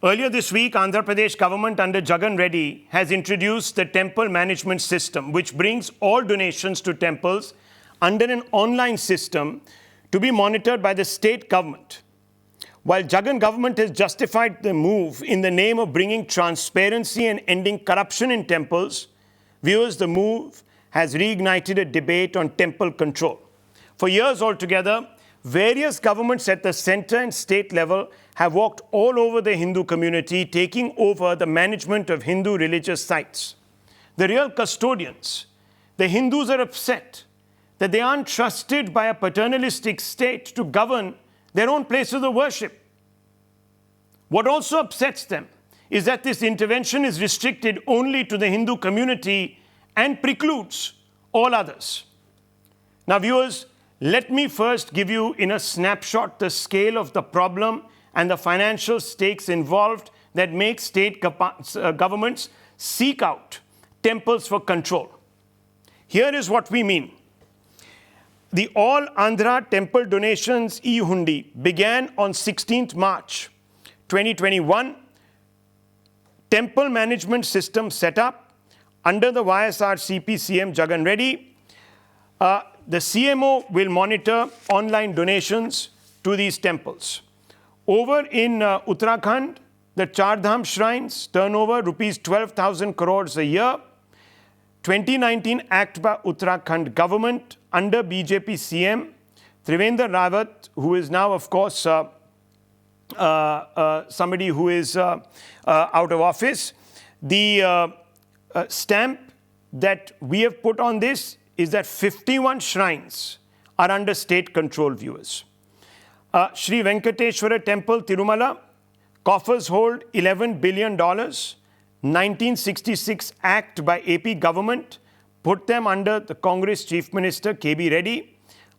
Earlier this week, Andhra Pradesh government under Jagan Reddy has introduced the temple management system, which brings all donations to temples under an online system to be monitored by the state government. While Jagan government has justified the move in the name of bringing transparency and ending corruption in temples, viewers, the move has reignited a debate on temple control. For years altogether, various governments at the center and state level have walked all over the Hindu community, taking over the management of Hindu religious sites. The real custodians, the Hindus, are upset that they aren't trusted by a paternalistic state to govern their own places of worship. What also upsets them is that this intervention is restricted only to the Hindu community and precludes all others. Now, viewers, let me first give you in a snapshot the scale of the problem and the financial stakes involved that make state governments seek out temples for control. Here is what we mean. The All Andhra Temple Donations e-Hundi began on 16th March 2021. Temple management system set up under the YSRCP CM Jagan Reddy. The CMO will monitor online donations to these temples. Over in Uttarakhand, the Char Dham shrines turnover rupees 12,000 crores a year. 2019 Act by Uttarakhand government under BJP CM Trivendra Rawat, who is now, of course, somebody who is out of office. The stamp that we have put on this is that 51 shrines are under state control, viewers. Sri Venkateshwara Temple, Tirumala, coffers hold $11 billion. 1966 Act by AP government put them under the Congress Chief Minister KB Reddy,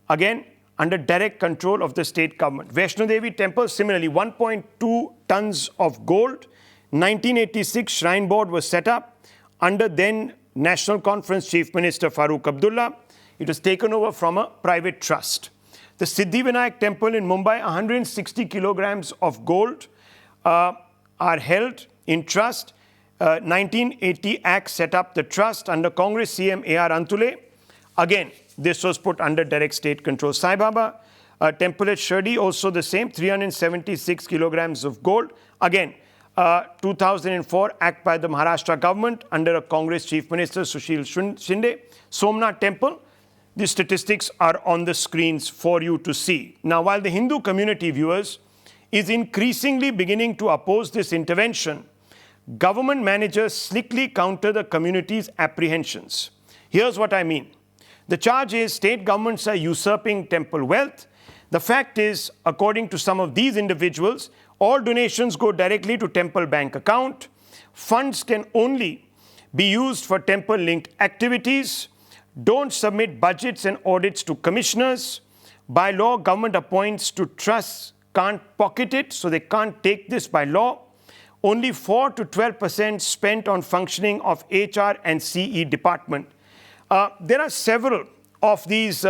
again under direct control of the state government. Vaishno Devi Temple, similarly, 1.2 tons of gold. 1986 Shrine Board was set up under then National Conference Chief Minister Farooq Abdullah. It was taken over from a private trust. The Siddhivinayak Temple in Mumbai, 160 kilograms of gold are held in trust. 1980 Act set up the trust under Congress CM A.R. Antule. Again, this was put under direct state control. Sai Baba Temple at Shirdi, also the same, 376 kilograms of gold. Again, 2004 Act by the Maharashtra government under a Congress Chief Minister Sushil Shinde. Somnath Temple, the statistics are on the screens for you to see. Now, while the Hindu community, viewers, is increasingly beginning to oppose this intervention, government managers slickly counter the community's apprehensions. Here's what I mean. The charge is state governments are usurping temple wealth. The fact is, according to some of these individuals, all donations go directly to temple bank account. Funds can only be used for temple-linked activities. Don't submit budgets and audits to commissioners. By law, government appoints to trusts can't pocket it, so they can't take this by law. Only 4 to 12% spent on functioning of HR and CE department. There are several of these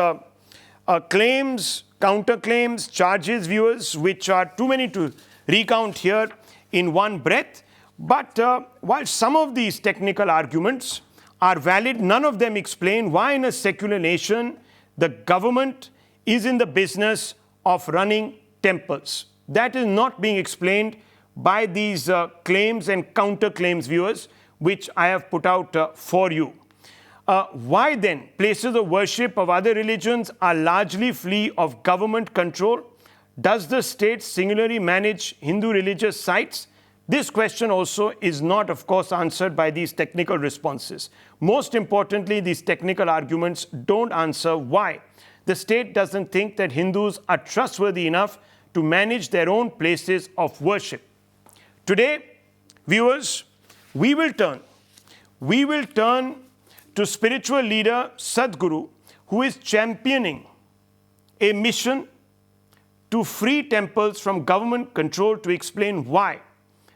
claims, counterclaims, charges, viewers, which are too many to recount here in one breath. But while some of these technical arguments are valid, none of them explain why in a secular nation the government is in the business of running temples. That is not being explained by these claims and counterclaims, viewers, which I have put out for you. Why then places of worship of other religions are largely free of government control? Does the state singularly manage Hindu religious sites? This question also is not, of course, answered by these technical responses. Most importantly, these technical arguments don't answer why the state doesn't think that Hindus are trustworthy enough to manage their own places of worship. Today, viewers, we will turn to spiritual leader Sadhguru, who is championing a mission to free temples from government control, to explain why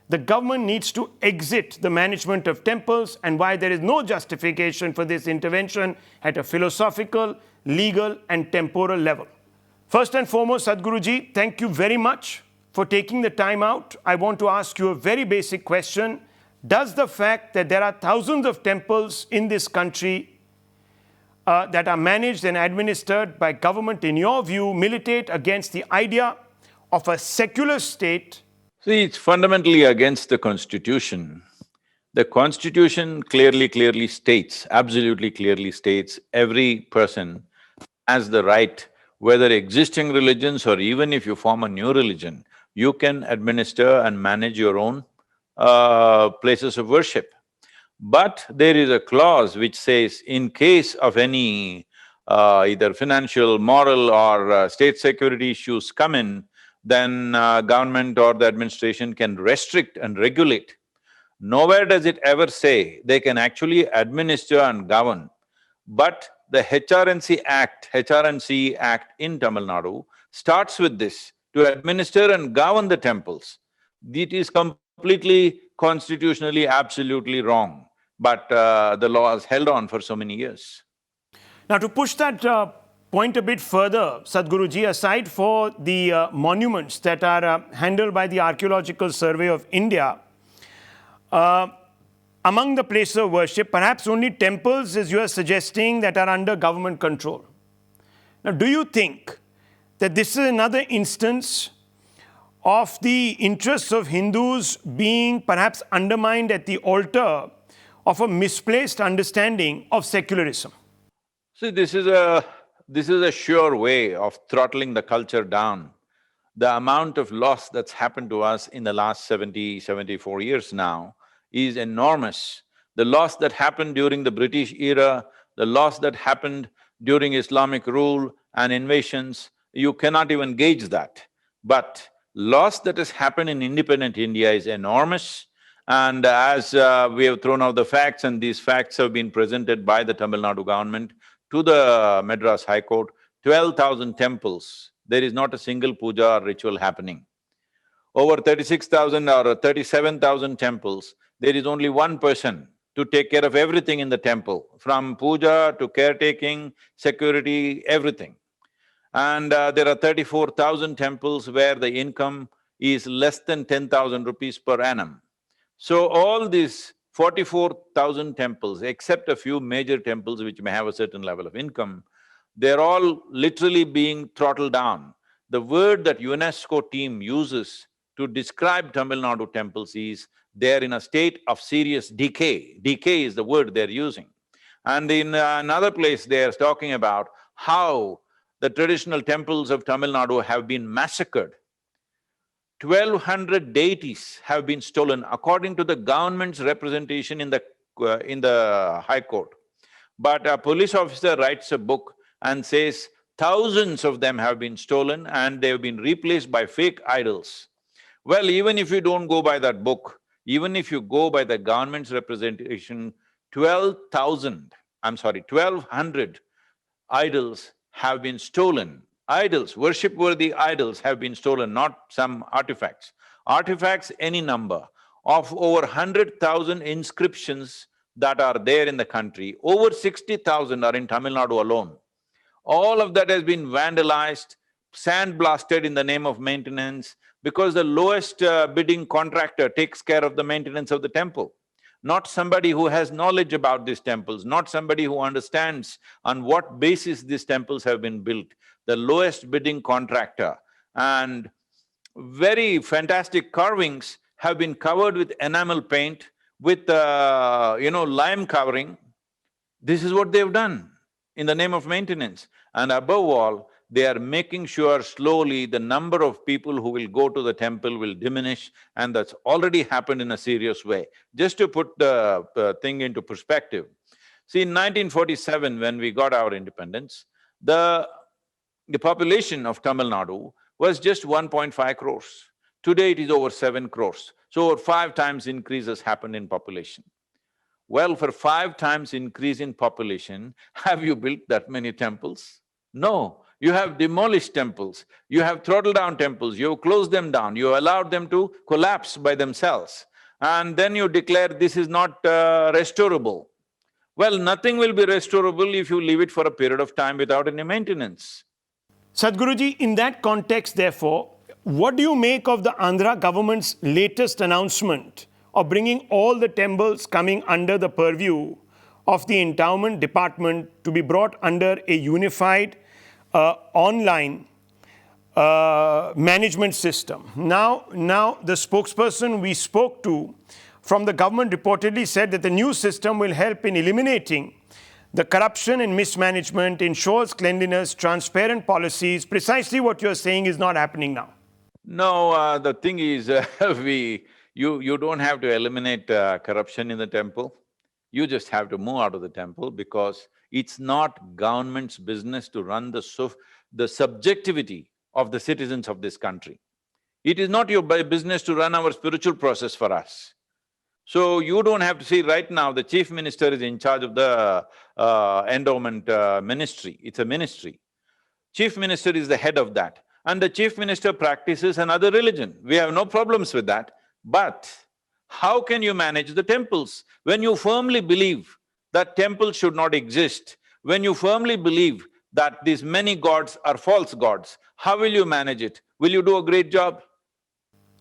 the government needs to exit the management of temples and why there is no justification for this intervention at a philosophical, legal and temporal level. First and foremost, Sadhguruji, thank you very much for taking the time out. I want to ask you a very basic question. Does the fact that there are thousands of temples in this country that are managed and administered by government, in your view, militate against the idea of a secular state? See, it's fundamentally against the Constitution. The Constitution clearly states, absolutely clearly states, every person has the right, whether existing religions or even if you form a new religion, you can administer and manage your own places of worship. But there is a clause which says, in case of any either financial, moral or state security issues come in, then government or the administration can restrict and regulate. Nowhere does it ever say they can actually administer and govern. But the HRNC Act in Tamil Nadu starts with this, to administer and govern the temples. It is completely constitutionally absolutely wrong, but the law has held on for so many years. Now, to push that point a bit further, Sadhguruji, aside for the monuments that are handled by the Archaeological Survey of India, among the places of worship, perhaps only temples, as you are suggesting, that are under government control. Now, do you think that this is another instance of the interests of Hindus being perhaps undermined at the altar of a misplaced understanding of secularism? See, this is a sure way of throttling the culture down. The amount of loss that's happened to us in the last 74 years now is enormous. The loss that happened during the British era, the loss that happened during Islamic rule and invasions, you cannot even gauge that. But loss that has happened in independent India is enormous. And as we have thrown out the facts, and these facts have been presented by the Tamil Nadu government to the Madras High Court, 12,000 temples, there is not a single puja or ritual happening. Over 36,000 or 37,000 temples, there is only one person to take care of everything in the temple, from puja to caretaking, security, everything. And there are 34,000 temples where the income is less than 10,000 rupees per annum. So all these 44,000 temples, except a few major temples which may have a certain level of income, they're all literally being throttled down. The word that UNESCO team uses to describe Tamil Nadu temples is they're in a state of serious decay. Decay is the word they're using. And in another place, they're talking about how the traditional temples of Tamil Nadu have been massacred. 1,200 deities have been stolen according to the government's representation in the High Court. But a police officer writes a book and says thousands of them have been stolen and they've been replaced by fake idols. Well, even if you don't go by that book, even if you go by the government's representation, 1,200 idols have been stolen. Idols, worship-worthy idols have been stolen, not some artifacts. Artifacts, any number. Of over 100,000 inscriptions that are there in the country, over 60,000 are in Tamil Nadu alone. All of that has been vandalized, sandblasted in the name of maintenance, because the lowest bidding contractor takes care of the maintenance of the temple. Not somebody who has knowledge about these temples, not somebody who understands on what basis these temples have been built. The lowest bidding contractor, and very fantastic carvings have been covered with enamel paint, with lime covering. This is what they've done in the name of maintenance. And above all, they are making sure slowly the number of people who will go to the temple will diminish, and that's already happened in a serious way. Just to put the thing into perspective, see, in 1947, when we got our independence, the population of Tamil Nadu was just 1.5 crores. Today it is over 7 crores. So over 5 times increase has happened in population. Well, for 5 times increase in population, have you built that many temples? No. You have demolished temples, you have throttled down temples, you have closed them down, you allowed them to collapse by themselves. And then you declare this is not restorable. Well, nothing will be restorable if you leave it for a period of time without any maintenance. Sadhguruji, in that context, therefore, What do you make of the Andhra government's latest announcement of bringing all the temples coming under the purview of the endowment department to be brought under a unified online management system? Now the spokesperson we spoke to from the government reportedly said that the new system will help in eliminating the corruption and mismanagement, ensures cleanliness, transparent policies. Precisely what you're saying is not happening now. No, the thing is, you don't have to eliminate corruption in the temple. You just have to move out of the temple because it's not government's business to run the subjectivity of the citizens of this country. It is not your business to run our spiritual process for us. So you don't have to see right now the chief minister is in charge of the endowment ministry, it's a ministry. Chief minister is the head of that. And the chief minister practices another religion. We have no problems with that. But how can you manage the temples? When you firmly believe that temples should not exist, when you firmly believe that these many gods are false gods, how will you manage it? Will you do a great job?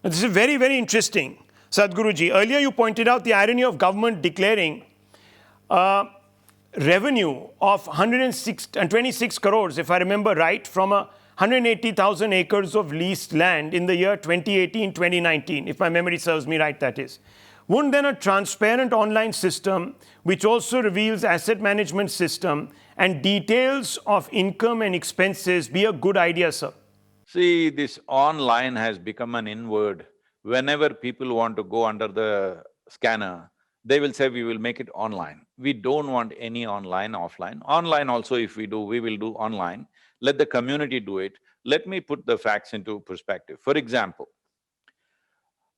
This is very, very interesting, Sadhguruji. Earlier you pointed out the irony of government declaring revenue of 126 crores, if I remember right, from 180,000 acres of leased land in the year 2018-2019, if my memory serves me right, that is. Wouldn't then a transparent online system, which also reveals asset management system and details of income and expenses, be a good idea, sir? See, this online has become an inward. Whenever people want to go under the scanner, they will say, we will make it online. We don't want any online, offline. Online also if we do, we will do online. Let the community do it. Let me put the facts into perspective. For example,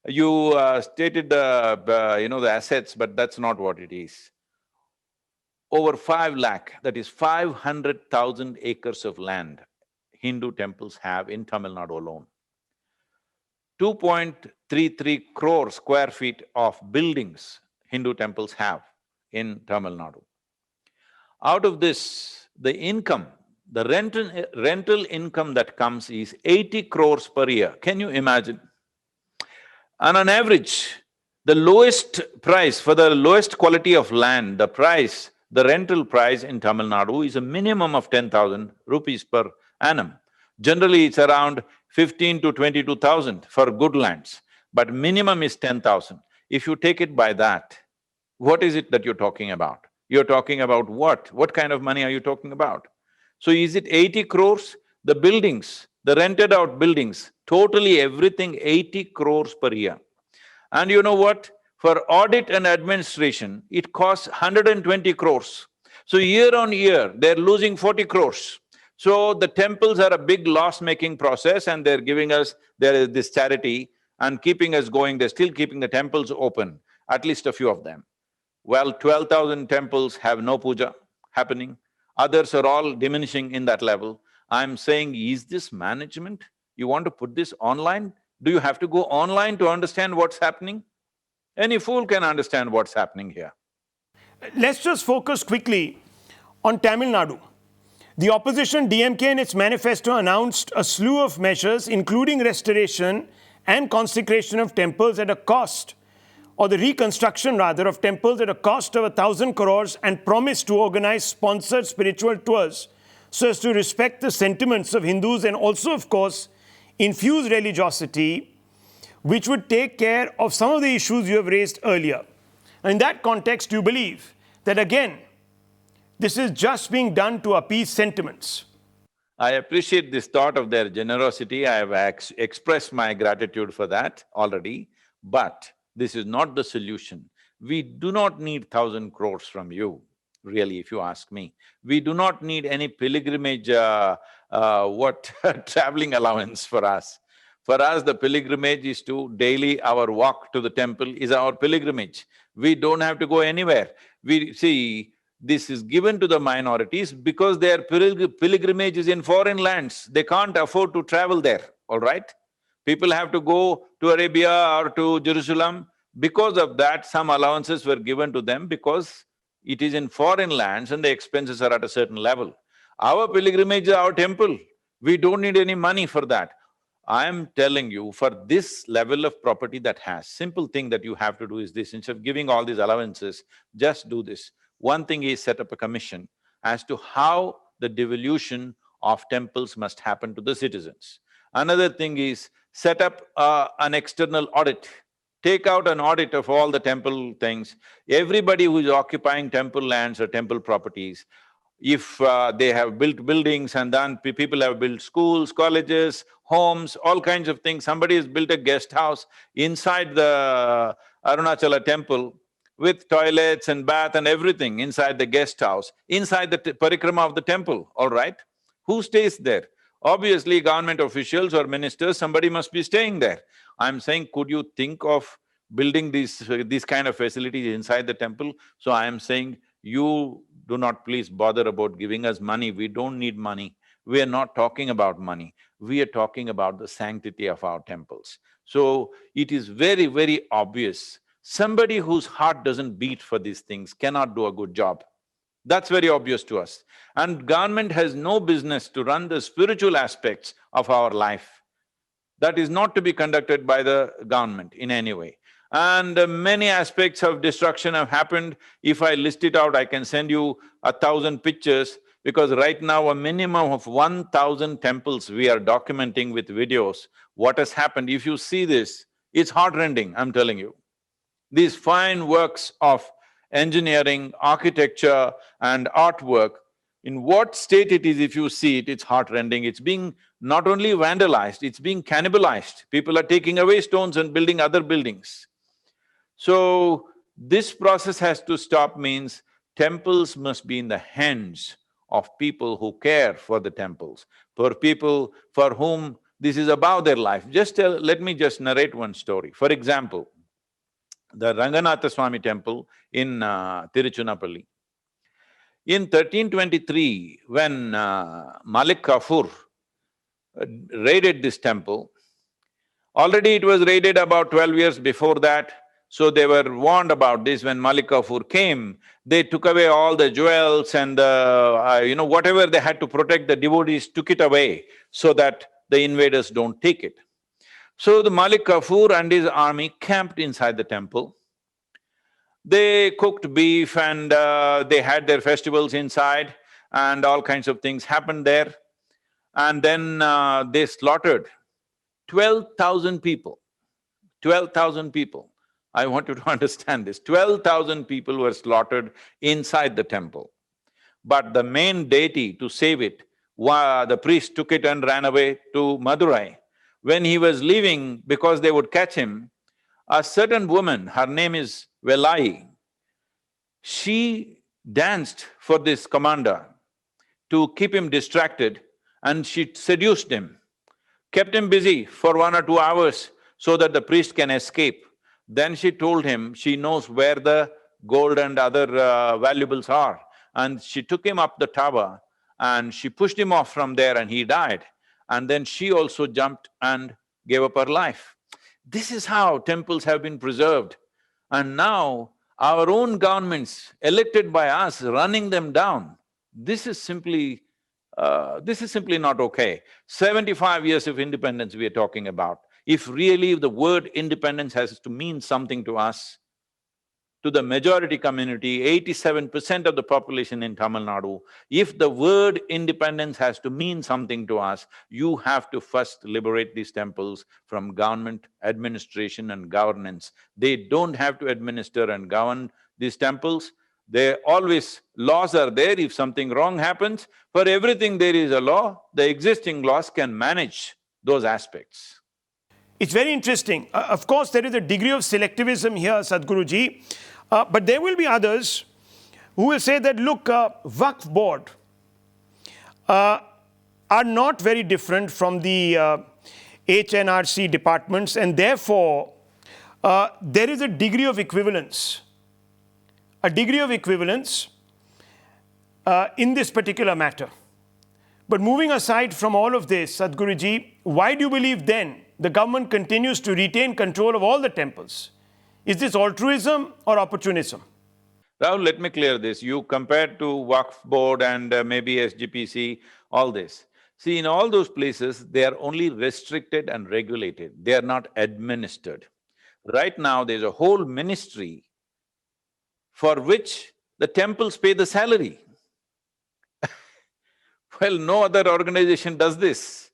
you stated the assets, but that's not what it is. Over 5 lakh, that is 500,000 acres of land, Hindu temples have in Tamil Nadu alone. 2.33 crore square feet of buildings Hindu temples have in Tamil Nadu. Out of this, the income, the rental income that comes is 80 crores per year. Can you imagine? And on average, the lowest price, for the lowest quality of land, the rental price in Tamil Nadu is a minimum of 10,000 rupees per annum. Generally, it's around 15 to 22,000 for good lands, but minimum is 10,000. If you take it by that, what is it that you're talking about? You're talking about what? What kind of money are you talking about? So is it 80 crores? The buildings, the rented out buildings, totally everything 80 crores per year. And you know what? For audit and administration, it costs 120 crores. So year on year, they're losing 40 crores. So the temples are a big loss-making process and they're giving us, there is this charity and keeping us going, they're still keeping the temples open, at least a few of them. Well, 12,000 temples have no puja happening, others are all diminishing in that level. I'm saying, is this management? You want to put this online? Do you have to go online to understand what's happening? Any fool can understand what's happening here. Let's just focus quickly on Tamil Nadu. The opposition DMK in its manifesto announced a slew of measures, including restoration and consecration of temples at a cost, or the reconstruction rather, of temples at a cost of 1,000 crores, and promised to organize sponsored spiritual tours so as to respect the sentiments of Hindus and also, of course, infuse religiosity, which would take care of some of the issues you have raised earlier. And in that context, you believe that again, this is just being done to appease sentiments. I appreciate this thought of their generosity, I have expressed my gratitude for that already, but this is not the solution. We do not need 1,000 crores from you, really, if you ask me. We do not need any pilgrimage, traveling allowance for us. For us, the pilgrimage is to daily, our walk to the temple is our pilgrimage. We don't have to go anywhere. We see, this is given to the minorities because their pilgrimage is in foreign lands. They can't afford to travel there, all right? People have to go to Arabia or to Jerusalem. Because of that, some allowances were given to them because it is in foreign lands and the expenses are at a certain level. Our pilgrimage is our temple. We don't need any money for that. I am telling you, for this level of property that has, simple thing that you have to do is this, instead of giving all these allowances, just do this. One thing is set up a commission as to how the devolution of temples must happen to the citizens. Another thing is set up an external audit. Take out an audit of all the temple things. Everybody who is occupying temple lands or temple properties, if they have built buildings and then people have built schools, colleges, homes, all kinds of things. Somebody has built a guest house inside the Arunachala temple with toilets and bath and everything inside the guest house, inside the parikrama of the temple, all right? Who stays there? Obviously, government officials or ministers, somebody must be staying there. I'm saying, could you think of building these kind of facilities inside the temple? So I am saying, you do not please bother about giving us money, we don't need money. We are not talking about money, we are talking about the sanctity of our temples. So it is very, very obvious, somebody whose heart doesn't beat for these things cannot do a good job. That's very obvious to us. And government has no business to run the spiritual aspects of our life. That is not to be conducted by the government in any way. And many aspects of destruction have happened. If I list it out, I can send you 1,000 pictures, because right now a minimum of 1,000 temples we are documenting with videos. What has happened, if you see this, it's heartrending, I'm telling you. These fine works of engineering, architecture and artwork, in what state it is, if you see it, it's heartrending. It's being not only vandalized, it's being cannibalized. People are taking away stones and building other buildings. So, this process has to stop, means temples must be in the hands of people who care for the temples, for people for whom this is above their life. Let me just narrate one story. For example, the Ranganatha Swami temple in Tiruchunnappally. In 1323, when Malik Kafur raided this temple, already it was raided about 12 years before that, so they were warned about this. When Malik Kafur came, they took away all the jewels and whatever they had to protect the devotees, took it away so that the invaders don't take it. So the Malik Kafur and his army camped inside the temple. They cooked beef and they had their festivals inside and all kinds of things happened there. And then they slaughtered 12,000 people. 12,000 people. I want you to understand this. 12,000 people were slaughtered inside the temple. But the main deity, to save it, the priest took it and ran away to Madurai. When he was leaving, because they would catch him, a certain woman, her name is Velai, she danced for this commander to keep him distracted, and she seduced him, kept him busy for 1 or 2 hours so that the priest can escape. Then she told him she knows where the gold and other valuables are, and she took him up the tower and she pushed him off from there and he died. And then she also jumped and gave up her life. This is how temples have been preserved. And now our own governments, elected by us, running them down. This is simply not okay. 75 years of independence we are talking about. If really the word independence has to mean something to us, to the majority community, 87% of the population in Tamil Nadu, if the word independence has to mean something to us, you have to first liberate these temples from government administration and governance. They don't have to administer and govern these temples. Laws are there. If something wrong happens, for everything there is a law. The existing laws can manage those aspects. It's very interesting. Of course, there is a degree of selectivism here, Sadhguruji, but there will be others who will say that, look, Waqf board are not very different from the HNRC departments, and therefore, there is a degree of equivalence. In this particular matter. But moving aside from all of this, Sadhguruji, why do you believe then the government continues to retain control of all the temples? Is this altruism or opportunism? Rahul, let me clear this. You compared to Waqf board and maybe SGPC, all this. See, in all those places, they are only restricted and regulated, they are not administered. Right now, there's a whole ministry for which the temples pay the salary. Well, no other organization does this.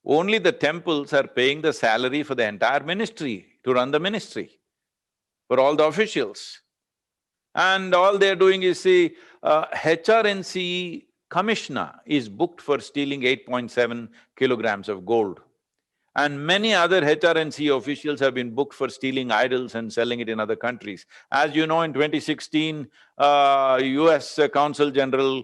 Only the temples are paying the salary for the entire ministry, to run the ministry, for all the officials. And all they're doing is, see, HRNC commissioner is booked for stealing 8.7 kilograms of gold. And many other HRNC officials have been booked for stealing idols and selling it in other countries. As you know, in 2016, US Consul General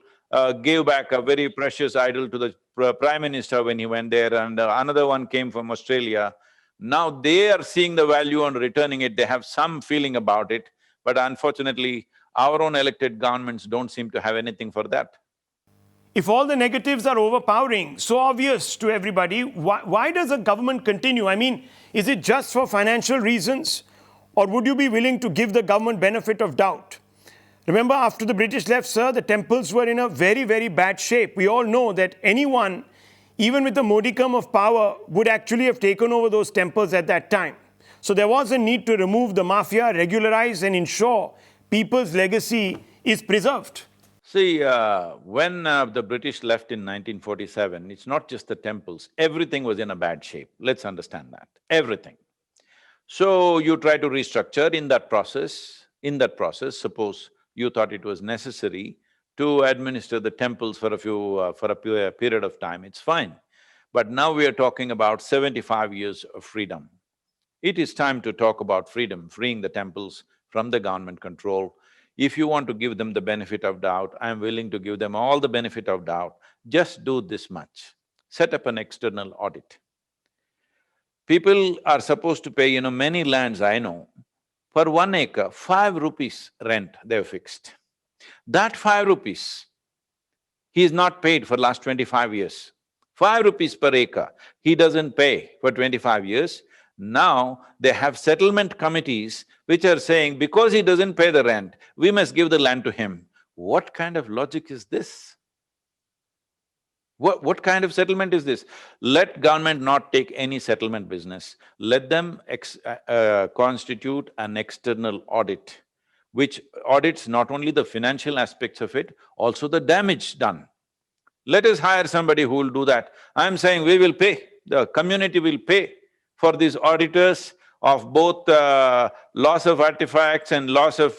gave back a very precious idol to the Prime Minister when he went there, and another one came from Australia. Now they are seeing the value on returning it, they have some feeling about it, but unfortunately, our own elected governments don't seem to have anything for that. If all the negatives are overpowering, so obvious to everybody, why does the government continue? I mean, is it just for financial reasons? Or would you be willing to give the government benefit of doubt? Remember, after the British left, sir, the temples were in a very, very bad shape. We all know that anyone, even with a modicum of power, would actually have taken over those temples at that time. So there was a need to remove the mafia, regularize and ensure people's legacy is preserved. See, when the British left in 1947, it's not just the temples, everything was in a bad shape, let's understand that, everything. So you try to restructure in that process, suppose you thought it was necessary to administer the temples for a period of time, it's fine. But now we are talking about 75 years of freedom. It is time to talk about freedom, freeing the temples from the government control. If you want to give them the benefit of doubt, I'm willing to give them all the benefit of doubt. Just do this much, set up an external audit. People are supposed to pay, many lands I know, per 1 acre, 5 rupees rent they've fixed. That 5 rupees, he's not paid for last 25 years. 5 rupees per acre, he doesn't pay for 25 years. Now, they have settlement committees which are saying, because he doesn't pay the rent, we must give the land to him. What kind of logic is this? What kind of settlement is this? Let government not take any settlement business. Let them constitute an external audit, which audits not only the financial aspects of it, also the damage done. Let us hire somebody who will do that. I'm saying we will pay, the community will pay for these auditors of both loss of artifacts and loss of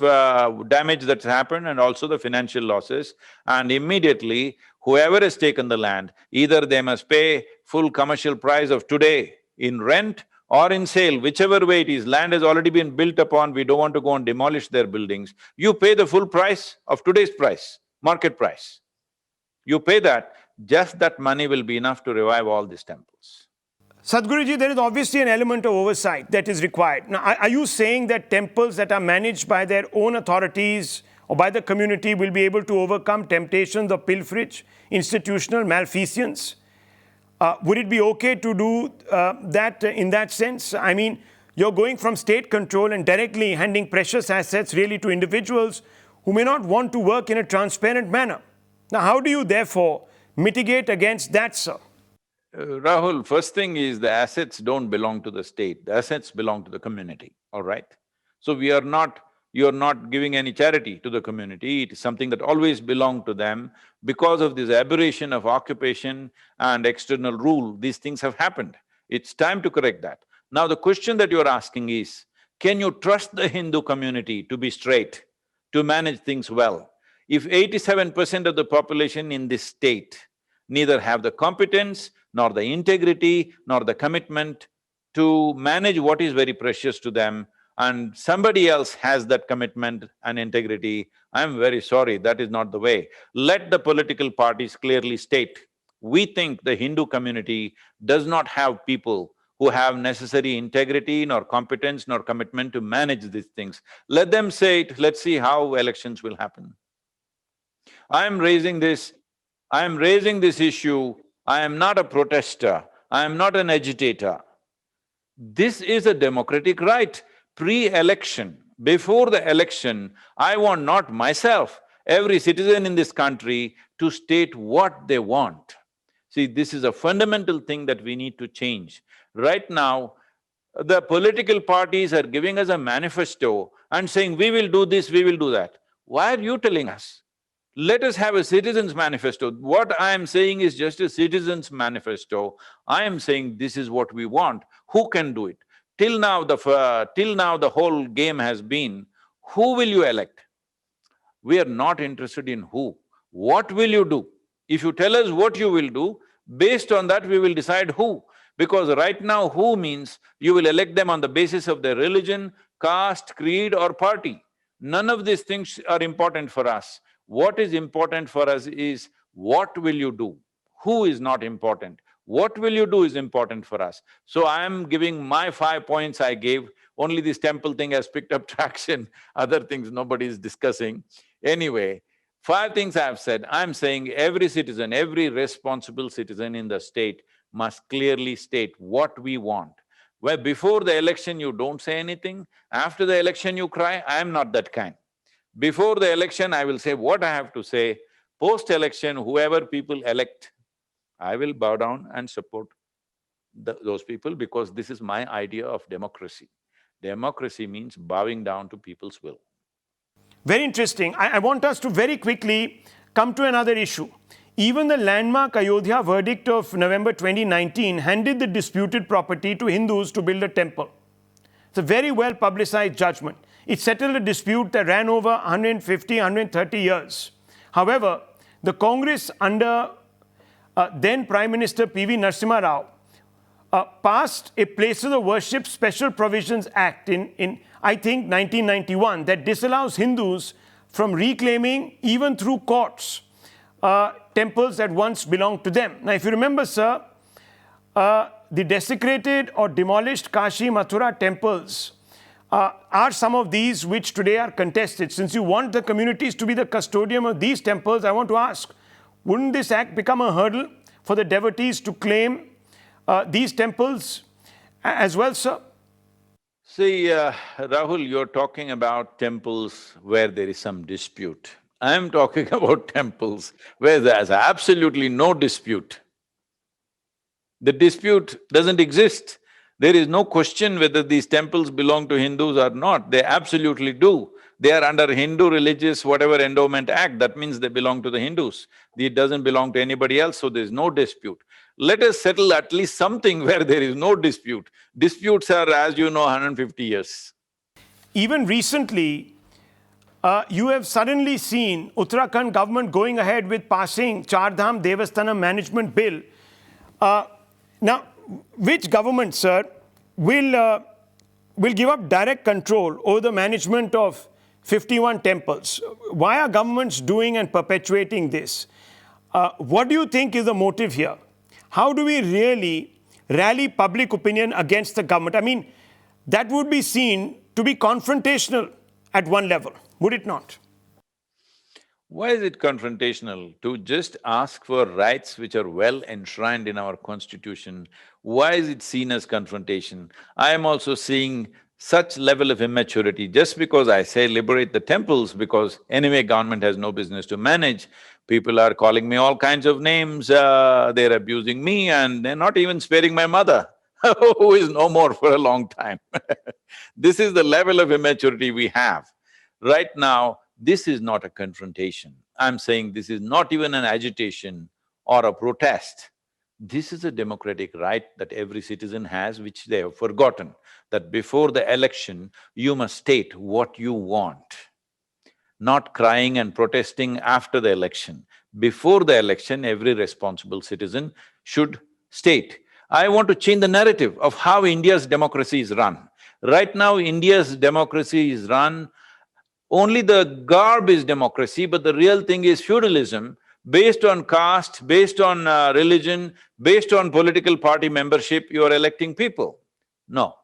damage that's happened and also the financial losses. And immediately, whoever has taken the land, either they must pay full commercial price of today in rent or in sale, whichever way it is. Land has already been built upon, we don't want to go and demolish their buildings. You pay the full price of today's price, market price. You pay that, just that money will be enough to revive all these temples. Sadhguruji, there is obviously an element of oversight that is required. Now, are you saying that temples that are managed by their own authorities or by the community will be able to overcome temptations of pilferage, institutional malfeasance? Would it be okay to do that in that sense? I mean, you're going from state control and directly handing precious assets really to individuals who may not want to work in a transparent manner. Now, how do you therefore mitigate against that, sir? Rahul, first thing is the assets don't belong to the state, the assets belong to the community, all right? So you're not giving any charity to the community, it is something that always belonged to them. Because of this aberration of occupation and external rule, these things have happened. It's time to correct that. Now the question that you're asking is, can you trust the Hindu community to be straight, to manage things well? If 87% of the population in this state neither have the competence, nor the integrity, nor the commitment to manage what is very precious to them, and somebody else has that commitment and integrity, I'm very sorry, that is not the way. Let the political parties clearly state, we think the Hindu community does not have people who have necessary integrity, nor competence, nor commitment to manage these things. Let them say it, let's see how elections will happen. I am raising this issue. I am not a protester, I am not an agitator. This is a democratic right. Pre-election, before the election, I want not myself, every citizen in this country to state what they want. See, this is a fundamental thing that we need to change. Right now, the political parties are giving us a manifesto and saying, we will do this, we will do that. Why are you telling us? Let us have a citizen's manifesto. What I am saying is just a citizen's manifesto. I am saying this is what we want. Who can do it? Till now the whole game has been, who will you elect? We are not interested in who. What will you do? If you tell us what you will do, based on that we will decide who. Because right now who means you will elect them on the basis of their religion, caste, creed or party. None of these things are important for us. What is important for us is what will you do? Who is not important. What will you do is important for us. So I am giving my 5 points I gave. Only this temple thing has picked up traction, other things nobody is discussing. Anyway, 5 things I have said. I'm saying every citizen, every responsible citizen in the state must clearly state what we want. Where before the election you don't say anything, after the election you cry, I am not that kind. Before the election I will say what I have to say, post-election whoever people elect, I will bow down and support those people because this is my idea of democracy. Democracy means bowing down to people's will. Very interesting. I want us to very quickly come to another issue. Even the landmark Ayodhya verdict of November 2019 handed the disputed property to Hindus to build a temple. It's a very well publicized judgment. It settled a dispute that ran over 150, 130 years. However, the Congress under then Prime Minister P.V. Narasimha Rao passed a Places of Worship Special Provisions Act in I think 1991 that disallows Hindus from reclaiming, even through courts, temples that once belonged to them. Now, if you remember, sir, the desecrated or demolished Kashi, Mathura temples are some of these which today are contested. Since you want the communities to be the custodian of these temples, I want to ask, wouldn't this act become a hurdle for the devotees to claim these temples as well, sir? See, Rahul, you're talking about temples where there is some dispute. I'm talking about temples where there's absolutely no dispute. The dispute doesn't exist. There is no question whether these temples belong to Hindus or not. They absolutely do. They are under Hindu religious whatever endowment act, that means they belong to the Hindus. It doesn't belong to anybody else, so there's no dispute. Let us settle at least something where there is no dispute. Disputes are, as you know, 150 years. Even recently, you have suddenly seen Uttarakhand government going ahead with passing Char Dham Devasthanam Management Bill. Now, which government, sir, will give up direct control over the management of 51 temples? Why are governments doing and perpetuating this? What do you think is the motive here? How do we really rally public opinion against the government? I mean, that would be seen to be confrontational at one level, would it not? Why is it confrontational? To just ask for rights which are well enshrined in our constitution, why is it seen as confrontation? I am also seeing such level of immaturity. Just because I say liberate the temples, because anyway government has no business to manage, people are calling me all kinds of names, they're abusing me and they're not even sparing my mother who is no more for a long time This is the level of immaturity we have. Right now, this is not a confrontation. I'm saying this is not even an agitation or a protest. This is a democratic right that every citizen has, which they have forgotten, that before the election, you must state what you want, not crying and protesting after the election. Before the election, every responsible citizen should state, I want to change the narrative of how India's democracy is run. Right now, India's democracy is run, only the garb is democracy, but the real thing is feudalism, based on caste, based on religion, based on political party membership, you are electing people. No,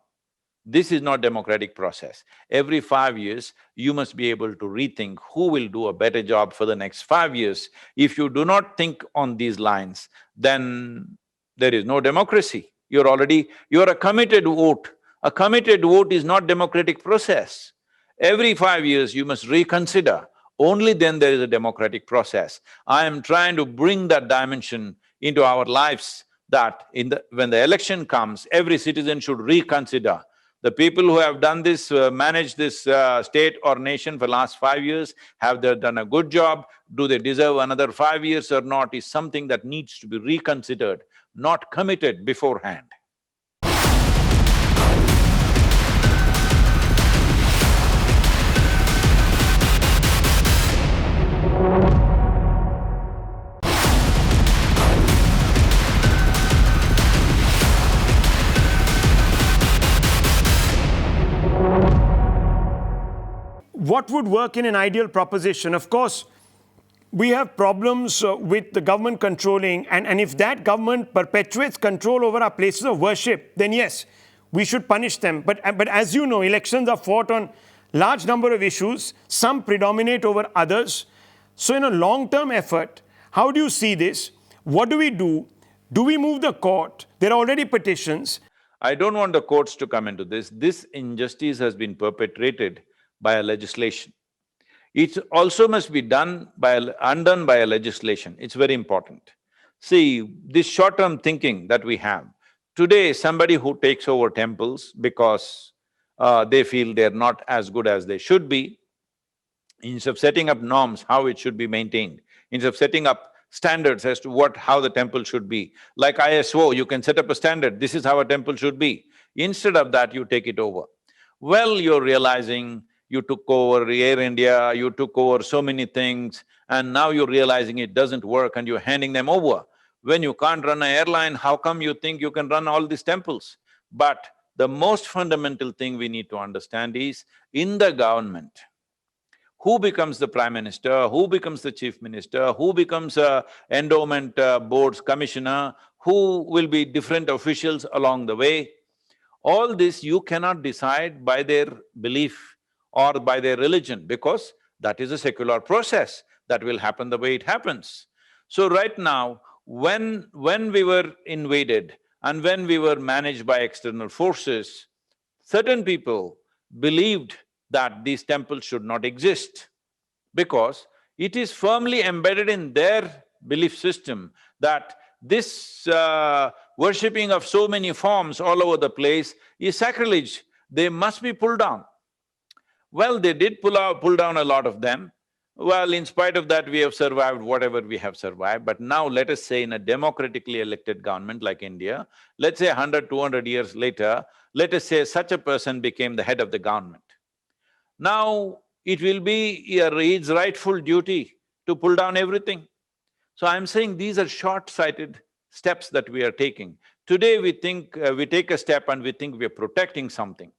this is not democratic process. Every 5 years, you must be able to rethink who will do a better job for the next 5 years. If you do not think on these lines, then there is no democracy. You're a committed vote. A committed vote is not democratic process. Every 5 years, you must reconsider. Only then there is a democratic process. I am trying to bring that dimension into our lives that when the election comes, every citizen should reconsider. The people who have done this, managed this state or nation for last 5 years, have they done a good job? Do they deserve another 5 years or not, is something that needs to be reconsidered, not committed beforehand. What would work in an ideal proposition? Of course, we have problems with the government controlling, and if that government perpetuates control over our places of worship, then yes, we should punish them. But as you know, elections are fought on large number of issues, some predominate over others. So in a long-term effort, how do you see this? What do we do? Do we move the court? There are already petitions. I don't want the courts to come into this. This injustice has been perpetrated by a legislation. It also must be undone by a legislation. It's very important. See, this short-term thinking that we have, today somebody who takes over temples because they feel they're not as good as they should be, instead of setting up norms how it should be maintained, instead of setting up standards as to how the temple should be, like ISO, you can set up a standard, this is how a temple should be. Instead of that, you take it over. Well, you're realizing you took over Air India, you took over so many things, and now you're realizing it doesn't work and you're handing them over. When you can't run an airline, how come you think you can run all these temples? But the most fundamental thing we need to understand is, in the government, who becomes the Prime Minister, who becomes the Chief Minister, who becomes a endowment board's commissioner, who will be different officials along the way, all this you cannot decide by their belief or by their religion, because that is a secular process that will happen the way it happens. So right now, when we were invaded and when we were managed by external forces, certain people believed that these temples should not exist, because it is firmly embedded in their belief system that this worshipping of so many forms all over the place is sacrilege, they must be pulled down. Well, they did pull down a lot of them. Well, in spite of that, we have survived whatever we have survived. But now let us say in a democratically elected government like India, let's say 100, 200 years later, let us say such a person became the head of the government. Now, it will be his rightful duty to pull down everything. So I'm saying these are short-sighted steps that we are taking. Today we think… we take a step and we think we are protecting something.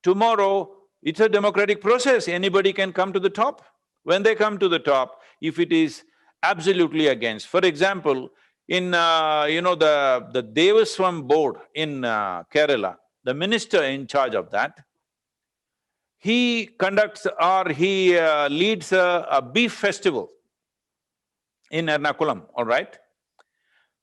Tomorrow, it's a democratic process, anybody can come to the top. When they come to the top, if it is absolutely against… For example, in the Devaswam board in Kerala, the minister in charge of that, he conducts or he leads a beef festival in Ernakulam, all right?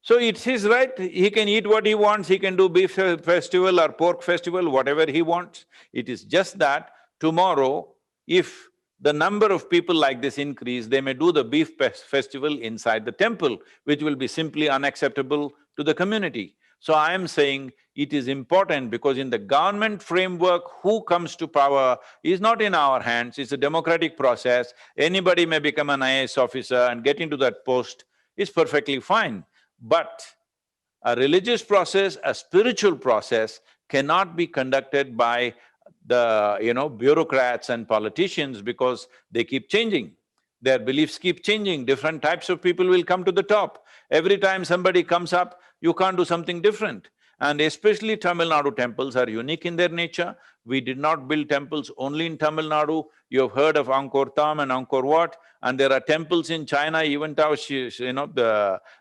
So it's his right, he can eat what he wants, he can do beef festival or pork festival, whatever he wants. It is just that tomorrow, if the number of people like this increase, they may do the beef festival inside the temple, which will be simply unacceptable to the community. So I am saying it is important, because in the government framework, who comes to power is not in our hands, it's a democratic process. Anybody may become an IAS officer and get into that post, it's perfectly fine. But a religious process, a spiritual process cannot be conducted by the bureaucrats and politicians, because they keep changing. Their beliefs keep changing, different types of people will come to the top. Every time somebody comes up, you can't do something different. And especially Tamil Nadu temples are unique in their nature. We did not build temples only in Tamil Nadu. You have heard of Angkor Thom and Angkor Wat, and there are temples in China, even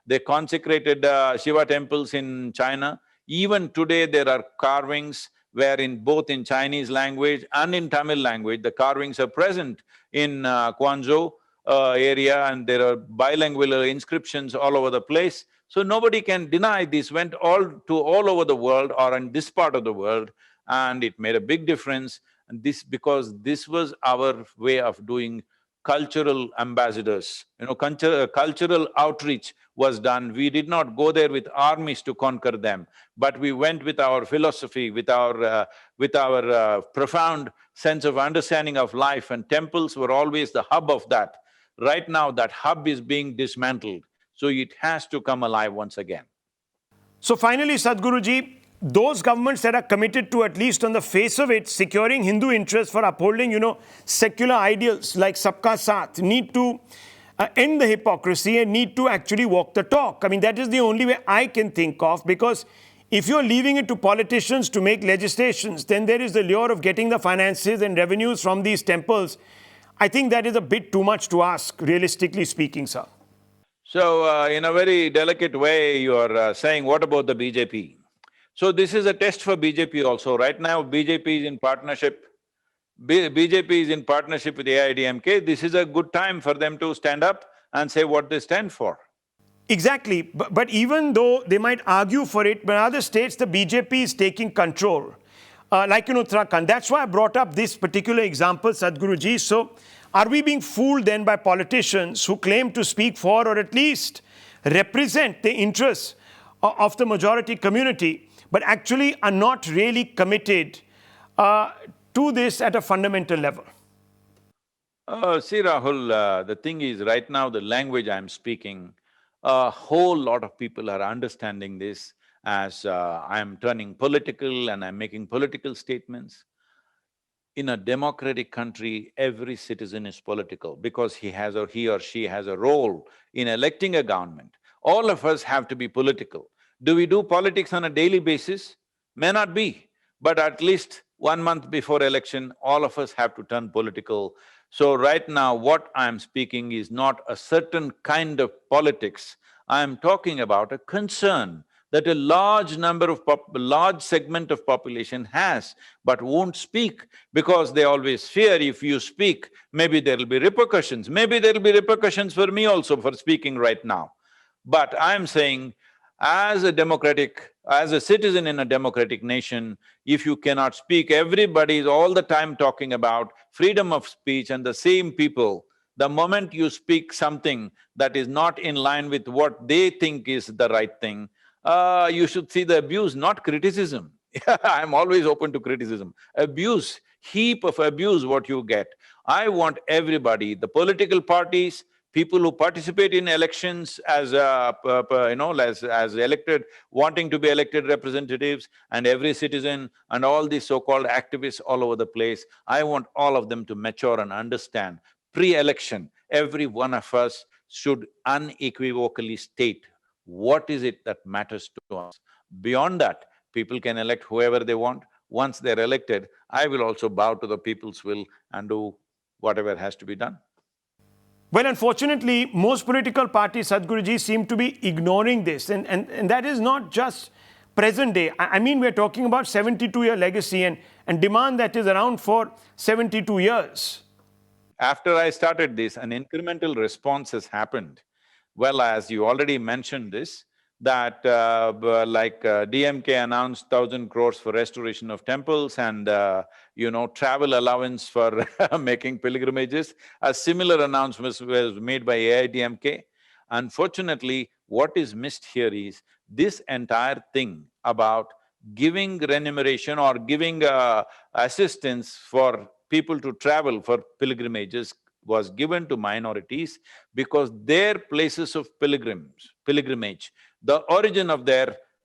they consecrated Shiva temples in China. Even today there are carvings where both in Chinese language and in Tamil language, the carvings are present in Guangzhou area, and there are bilingual inscriptions all over the place. So nobody can deny this went all over the world or in this part of the world, and it made a big difference. And because this was our way of doing cultural ambassadors, cultural outreach was done. We did not go there with armies to conquer them, but we went with our philosophy, with our profound sense of understanding of life, and temples were always the hub of that. Right now, that hub is being dismantled, so it has to come alive once again. So finally, Sadhguruji, those governments that are committed to, at least on the face of it, securing Hindu interests for upholding, secular ideals like Sabka Saath, need to end the hypocrisy and need to actually walk the talk. I mean, that is the only way I can think of, because if you're leaving it to politicians to make legislations, then there is the lure of getting the finances and revenues from these temples. I think that is a bit too much to ask, realistically speaking, sir. So, in a very delicate way, you are saying, what about the BJP? So this is a test for BJP also. Right now, BJP is in partnership. BJP is in partnership with AIDMK. This is a good time for them to stand up and say what they stand for. Exactly. But even though they might argue for it, but in other states, the BJP is taking control. Like Uttarakhand. That's why I brought up this particular example, Sadhguruji. So are we being fooled then by politicians who claim to speak for or at least represent the interests of the majority community, but actually are not really committed to this at a fundamental level? See, Rahul, the thing is, right now the language I'm speaking, a whole lot of people are understanding this as I'm turning political and I'm making political statements. In a democratic country, every citizen is political because he or she has a role in electing a government. All of us have to be political. Do we do politics on a daily basis? May not be, but at least 1 month before election, all of us have to turn political. So right now, what I'm speaking is not a certain kind of politics. I'm talking about a concern that a large segment of population has, but won't speak because they always fear if you speak, maybe there'll be repercussions. Maybe there'll be repercussions for me also for speaking right now. But I'm saying, as a citizen in a democratic nation, if you cannot speak, everybody is all the time talking about freedom of speech, and the same people, the moment you speak something that is not in line with what they think is the right thing, you should see the abuse, not criticism. I'm always open to criticism. Abuse, heap of abuse what you get. I want everybody, the political parties, people who participate in elections as elected, wanting to be elected representatives, and every citizen and all these so-called activists all over the place, I want all of them to mature and understand. Pre-election, every one of us should unequivocally state what is it that matters to us. Beyond that, people can elect whoever they want. Once they're elected, I will also bow to the people's will and do whatever has to be done. Well, unfortunately, most political parties, Sadhguruji, seem to be ignoring this. And that is not just present day. I mean, we're talking about 72-year legacy and demand that is around for 72 years. After I started this, an incremental response has happened. Well, as you already mentioned this, that DMK announced 1,000 crores for restoration of temples and travel allowance for making pilgrimages. A similar announcement was made by AIDMK. Unfortunately, what is missed here is this entire thing about giving remuneration or giving assistance for people to travel for pilgrimages was given to minorities because their places of pilgrimage, the origin of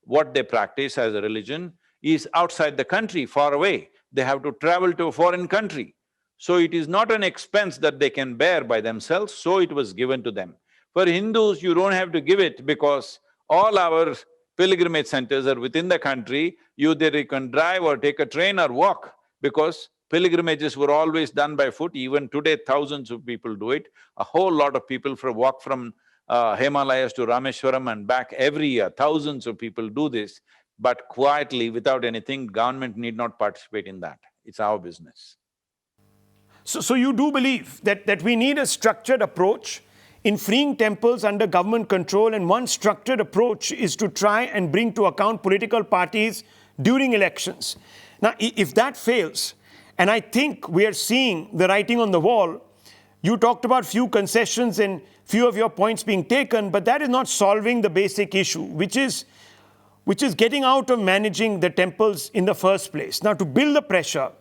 what they practice as a religion is outside the country, far away. They have to travel to a foreign country. So it is not an expense that they can bear by themselves, so it was given to them. For Hindus, you don't have to give it because all our pilgrimage centers are within the country. You can drive or take a train or walk because pilgrimages were always done by foot. Even today, thousands of people do it. A whole lot of people walk from Himalayas to Rameshwaram and back every year. Thousands of people do this, but quietly, without anything. Government need not participate in that. It's our business. So you do believe that we need a structured approach in freeing temples under government control, and one structured approach is to try and bring to account political parties during elections. Now, if that fails, and I think we are seeing the writing on the wall, You talked about few concessions and few of your points being taken, but that is not solving the basic issue, which is getting out of managing the temples in the first place. Now, to build the pressure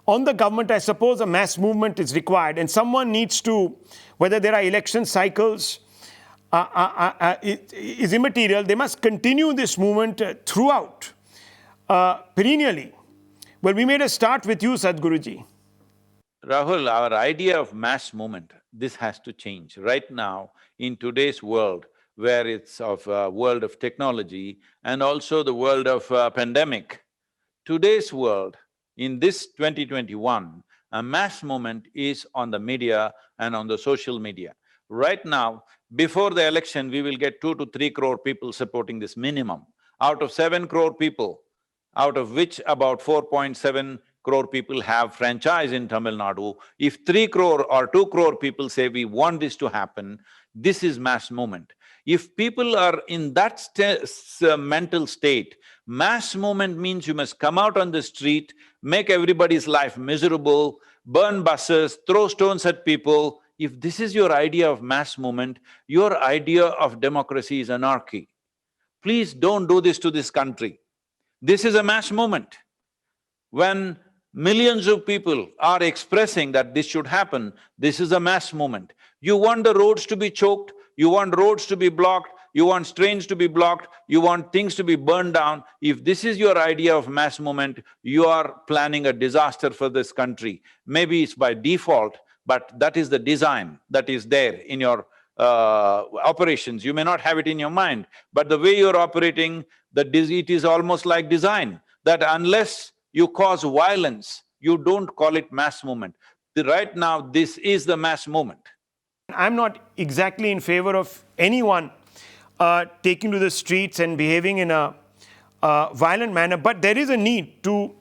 on the government, I suppose a mass movement is required, and someone needs to, whether there are election cycles, is immaterial. They must continue this movement throughout, perennially. Well, we made a start with you, Sadhguruji. Rahul, our idea of mass movement, this has to change. Right now, in today's world, where it's of world of technology and also the world of pandemic, today's world, in this 2021, a mass movement is on the media and on the social media. Right now, before the election, we will get 2 to 3 crore people supporting this minimum. Out of 7 crore people, out of which about 4.7 crore people have franchise in Tamil Nadu, if 3 crore or 2 crore people say we want this to happen, this is mass movement. If people are in that mental state, mass movement means you must come out on the street, make everybody's life miserable, burn buses, throw stones at people. If this is your idea of mass movement, your idea of democracy is anarchy. Please don't do this to this country. This is a mass movement. When millions of people are expressing that this should happen, this is a mass movement. You want the roads to be choked, you want roads to be blocked, you want trains to be blocked, you want things to be burned down. If this is your idea of mass movement, you are planning a disaster for this country. Maybe it's by default, but that is the design that is there in your operations. You may not have it in your mind, but the way you're operating, it is almost like design, that unless you cause violence, you don't call it mass movement. Right now, this is the mass movement. I'm not exactly in favor of anyone taking to the streets and behaving in a violent manner, but there is a need to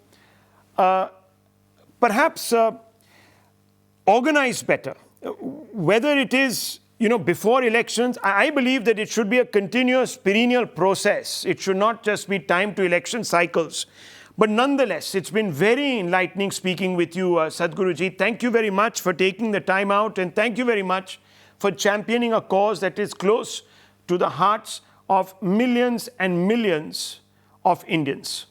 perhaps organize better. Whether it is, before elections, I believe that it should be a continuous, perennial process. It should not just be timed to election cycles. But nonetheless, it's been very enlightening speaking with you, Sadhguruji. Thank you very much for taking the time out, and thank you very much for championing a cause that is close to the hearts of millions and millions of Indians.